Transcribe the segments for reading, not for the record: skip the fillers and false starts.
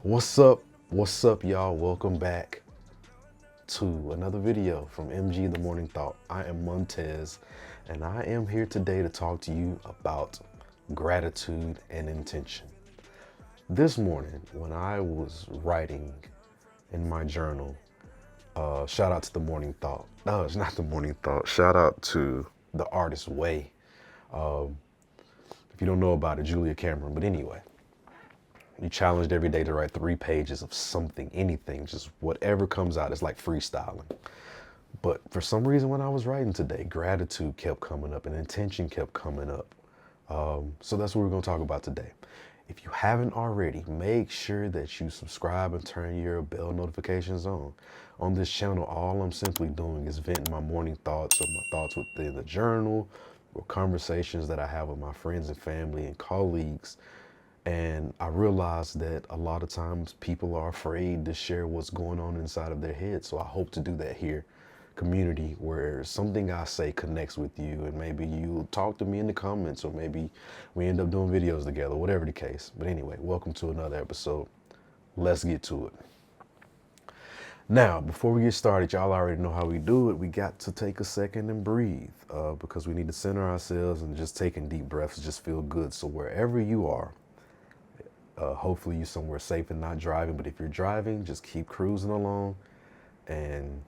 What's up? What's up, y'all? Welcome back to another video from MG The Morning Thought. I am Montez, and I am here today to talk to you about gratitude and intention. This morning, when I was writing in my journal, shout out to The Morning Thought. No, it's not The Morning Thought. Shout out to The Artist Way. If you don't know about it, Julia Cameron. But anyway, you challenged every day to write 3 pages of something, anything, just whatever comes out. It's like freestyling. But for some reason, when I was writing today, gratitude kept coming up and intention kept coming up. So that's what we're going to talk about today. If you haven't already, make sure that you subscribe and turn your bell notifications on. On this channel, all I'm simply doing is venting my morning thoughts or my thoughts within the journal or conversations that I have with my friends and family and colleagues. And I realized that a lot of times people are afraid to share what's going on inside of their head. So I hope to do that here. Community where something I say connects with you, and maybe you talk to me in the comments, or maybe we end up doing videos together, whatever the case. But anyway, welcome to another episode. Let's get to it. Now, before we get started, y'all already know how we do it. We got to take a second and breathe because we need to center ourselves, and just taking deep breaths just feel good. So wherever you are, hopefully you're somewhere safe and not driving. But if you're driving, just keep cruising along. And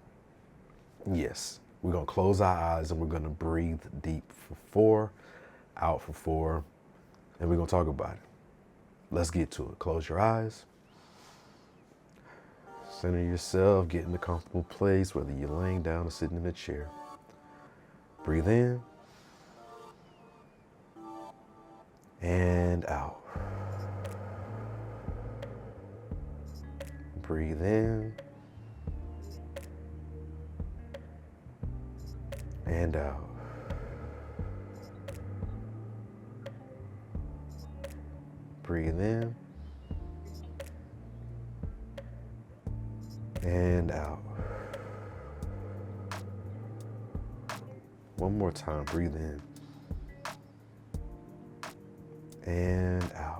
yes, we're going to close our eyes and we're going to breathe deep for 4, out for 4, and we're going to talk about it. Let's get to it. Close your eyes. Center yourself. Get in a comfortable place, whether you're laying down or sitting in a chair. Breathe in and out. Breathe in and out. Breathe in and out. One more time. Breathe in and out.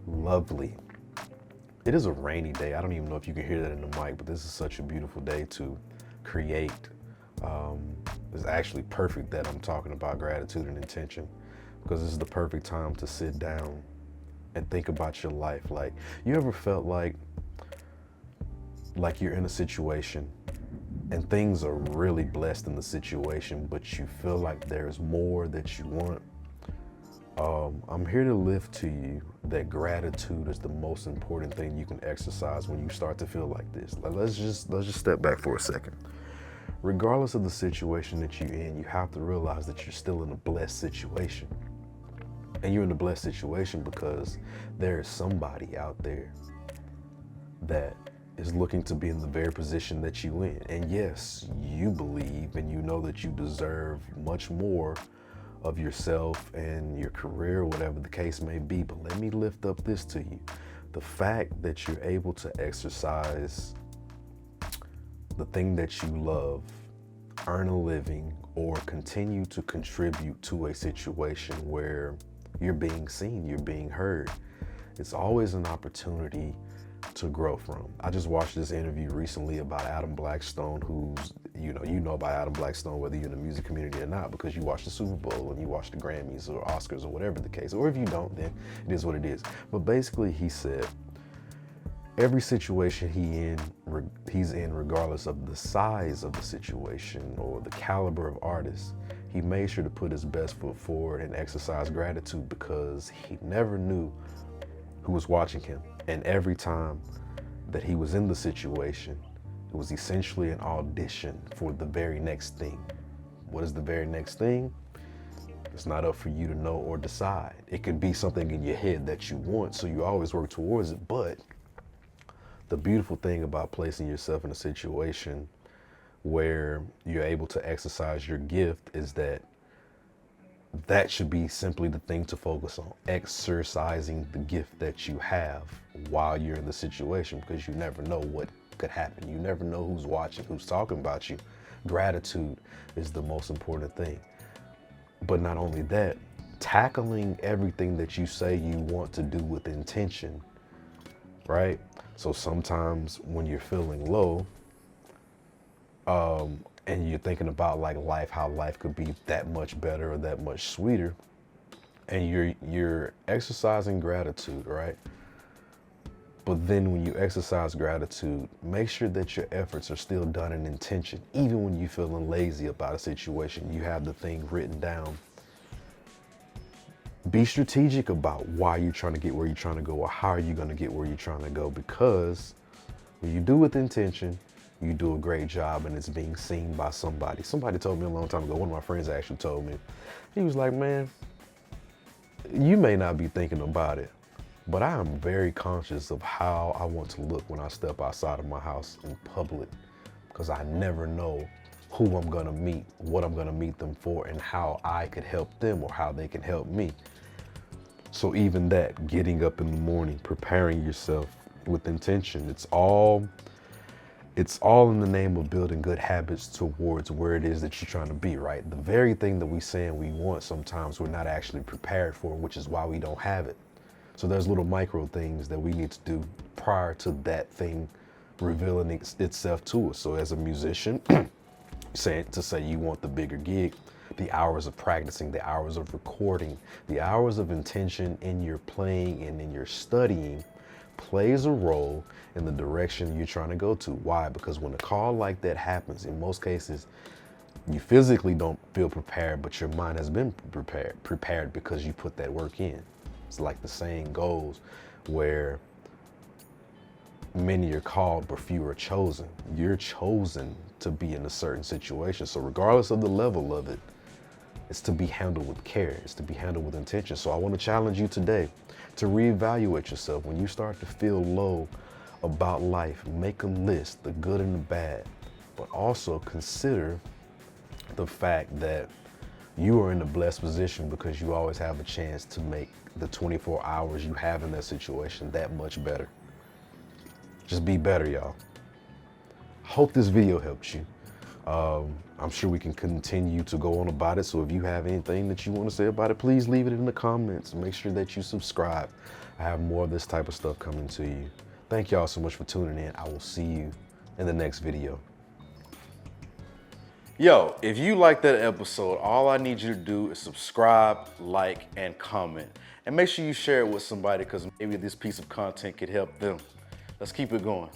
Lovely. It is a rainy day. I don't even know if you can hear that in the mic, but this is such a beautiful day to create. It's actually perfect that I'm talking about gratitude and intention, because this is the perfect time to sit down and think about your life. Like, you ever felt like you're in a situation and things are really blessed in the situation, but you feel like there's more that you want? I'm here to lift to you that gratitude is the most important thing you can exercise when you start to feel like this. Like, let's just step back for a second. Regardless of the situation that you're in, you have to realize that you're still in a blessed situation. And you're in a blessed situation because there is somebody out there that is looking to be in the very position that you in. And yes, you believe and you know that you deserve much more of yourself and your career, whatever the case may be. But let me lift up this to you. The fact that you're able to exercise the thing that you love, earn a living, or continue to contribute to a situation where you're being seen, you're being heard, it's always an opportunity to grow from. I just watched this interview recently about Adam Blackstone, who's, you know about Adam Blackstone, whether you're in the music community or not, because you watch the Super Bowl and you watch the Grammys or Oscars or whatever the case. Or if you don't, then it is what it is. But basically, he said every situation he's in, regardless of the size of the situation or the caliber of artist, he made sure to put his best foot forward and exercise gratitude, because he never knew who was watching him. And every time that he was in the situation, it was essentially an audition for the very next thing. What is the very next thing? It's not up for you to know or decide. It could be something in your head that you want, so you always work towards it. But the beautiful thing about placing yourself in a situation where you're able to exercise your gift is that should be simply the thing to focus on, exercising the gift that you have while you're in the situation, because you never know what could happen. You never know who's watching, who's talking about you. Gratitude is the most important thing. But not only that, tackling everything that you say you want to do with intention, right? So sometimes when you're feeling low, and you're thinking about like life, how life could be that much better or that much sweeter, and you're exercising gratitude, right? But then when you exercise gratitude, make sure that your efforts are still done in intention. Even when you're feeling lazy about a situation, you have the thing written down. Be strategic about why you're trying to get where you're trying to go, or how are you going to get where you're trying to go, because when you do with intention, you do a great job and it's being seen by somebody. Somebody told me a long time ago, one of my friends actually told me, he was like, man, you may not be thinking about it, but I am very conscious of how I want to look when I step outside of my house in public, because I never know who I'm gonna meet, what I'm gonna meet them for, and how I could help them or how they can help me. So even that, getting up in the morning, preparing yourself with intention, it's all in the name of building good habits towards where it is that you're trying to be, right? The very thing that we say and we want, sometimes we're not actually prepared for, which is why we don't have it. So there's little micro things that we need to do prior to that thing revealing itself to us. So as a musician, say you want the bigger gig, the hours of practicing, the hours of recording, the hours of intention in your playing and in your studying plays a role in the direction you're trying to go to. Why? Because when a call like that happens, in most cases, you physically don't feel prepared, but your mind has been prepared because you put that work in. It's like the saying goes, where many are called, but few are chosen. You're chosen to be in a certain situation. So regardless of the level of it, it's to be handled with care. It's to be handled with intention. So I want to challenge you today to reevaluate yourself. When you start to feel low about life, make a list, the good and the bad, but also consider the fact that you are in a blessed position because you always have a chance to make the 24 hours you have in that situation that much better. Just be better, y'all. Hope this video helped you. I'm sure we can continue to go on about it. So if you have anything that you want to say about it, please leave it in the comments. Make sure that you subscribe. I have more of this type of stuff coming to you. Thank y'all so much for tuning in. I will see you in the next video. Yo, if you like that episode, all I need you to do is subscribe, like, and comment. And make sure you share it with somebody, because maybe this piece of content could help them. Let's keep it going.